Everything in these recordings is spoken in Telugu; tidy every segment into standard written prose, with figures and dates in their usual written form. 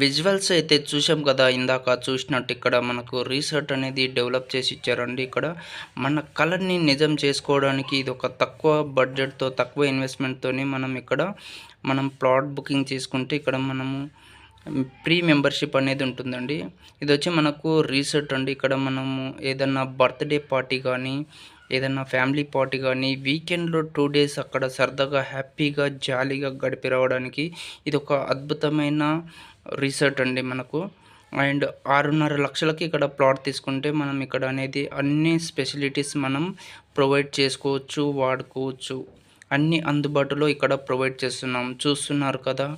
విజువల్స్ అయితే చూసాం కదా! ఇందాక చూసినట్టు ఇక్కడ మనకు రిసార్ట్ అనేది డెవలప్ చేసి ఇచ్చారండి. ఇక్కడ మన కలని నిజం చేసుకోవడానికి ఇది ఒక తక్కువ బడ్జెట్‌తో, తక్కువ ఇన్వెస్ట్‌మెంట్‌తోని మనం ప్లాట్ బుకింగ్ చేసుకుంటే ఇక్కడ మనము ప్రీ మెంబర్‌షిప్ అనేది ఉంటుందండి. ఇదొచ్చి మనకు రిసార్ట్ అండి. ఇక్కడ మనము ఏదన్నా బర్త్‌డే పార్టీ గానీ, ఏదన్నా ఫ్యామిలీ పార్టీ గానీ, వీకెండ్‌లో 2 డేస్ అక్కడ సరదాగా, హ్యాపీగా, జాలీగా గడిపి రావడానికి ఇదొక అద్భుతమైన రిసార్ట్ అండి మనకు. అండ్ 6.5 లక్షలకి ఇక్కడ ప్లాట్ తీసుకుంటే మనం ఇక్కడ అనేది అన్ని ఫెసిలిటీస్ మనం ప్రొవైడ్ చేసుకోవచ్చు, వాడుకోవచ్చు. అన్నీ అందుబాటులో ఇక్కడ ప్రొవైడ్ చేస్తున్నాం. చూస్తున్నారు కదా!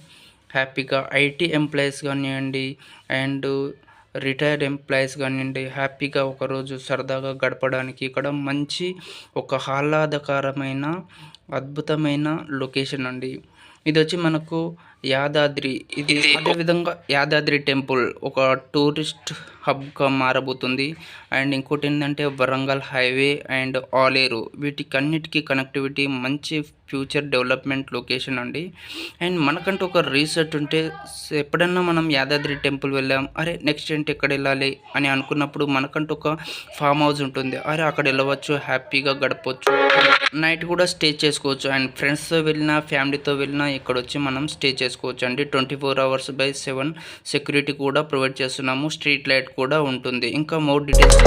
హ్యాపీగా ఐటీ ఎంప్లాయీస్ కానివ్వండి అండ్ రిటైర్డ్ ఎంప్లాయీస్ కానివ్వండి, హ్యాపీగా ఒకరోజు సరదాగా గడపడానికి ఇక్కడ మంచి ఒక ఆహ్లాదకరమైన అద్భుతమైన లొకేషన్ అండి. ఇదొచ్చి మనకు యాదాద్రి. అదేవిధంగా యాదాద్రి టెంపుల్ ఒక టూరిస్ట్ హబ్‌గా మారబోతుంది. అండ్ ఇంకోటేందంటే వరంగల్ హైవే అండ్ ఆలేరు వీటికన్నిటికి కనెక్టివిటీ మంచి ఫ్యూచర్ డెవలప్‌మెంట్ లొకేషన్ అండి. అండ్ మనకంటూ ఒక రిసార్ట్ ఉంటే ఎప్పుడన్నా మనం యాదాద్రి టెంపుల్ వెళ్ళాం. అరే! నెక్స్ట్ ఏంటి ఎక్కడెళ్ళాలి అని అనుకున్నప్పుడు మనకంటూ ఒక ఫామ్ హౌస్ ఉంటుంది. అరే! అక్కడ వెళ్ళవచ్చు, హ్యాపీగా గడపొచ్చు. నైట్ కూడా స్టే చేసుకోవచ్చు. అండ్ ఫ్రెండ్స్‌తో వెళ్ళినా, ఫ్యామిలీతో వెళ్ళినా ఇక్కడొచ్చి మనం స్టే చేసుకోవచ్చు అండి. 24 అవర్స్ బై 7 సెక్యూరిటీ కూడా ప్రొవైడ్ చేస్తున్నాము. స్ట్రీట్ లైట్ కూడా ఉంటుంది. ఇంకా మోర్ డీటెయిల్స్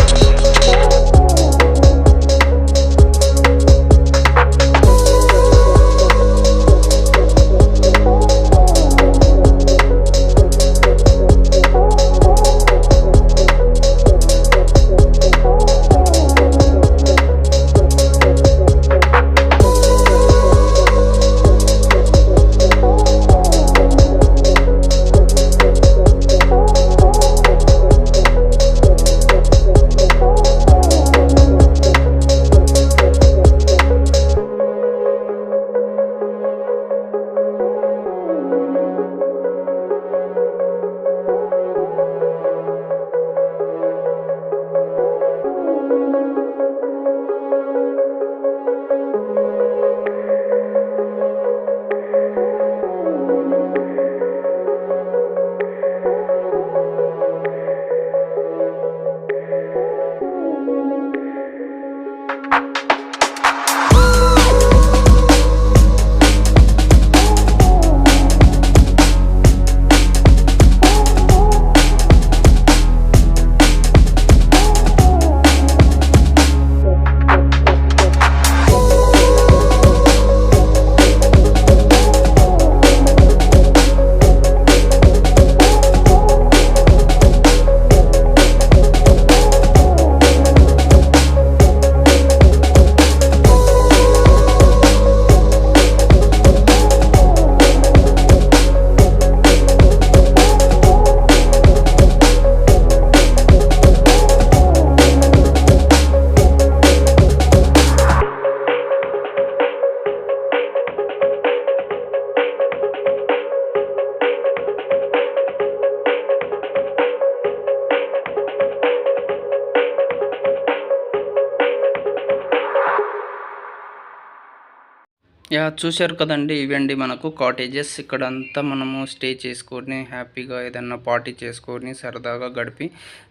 చూశారు కదండి! ఇవండి మనకు కాటేజెస్. ఇక్కడంతా మనము స్టే చేసుకొని హ్యాపీగా ఏదన్నా పార్టీ చేసుకొని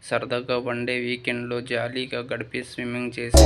సరదాగా వన్ డే వీకెండ్‌లో జాలీగా గడిపి స్విమ్మింగ్ చేసి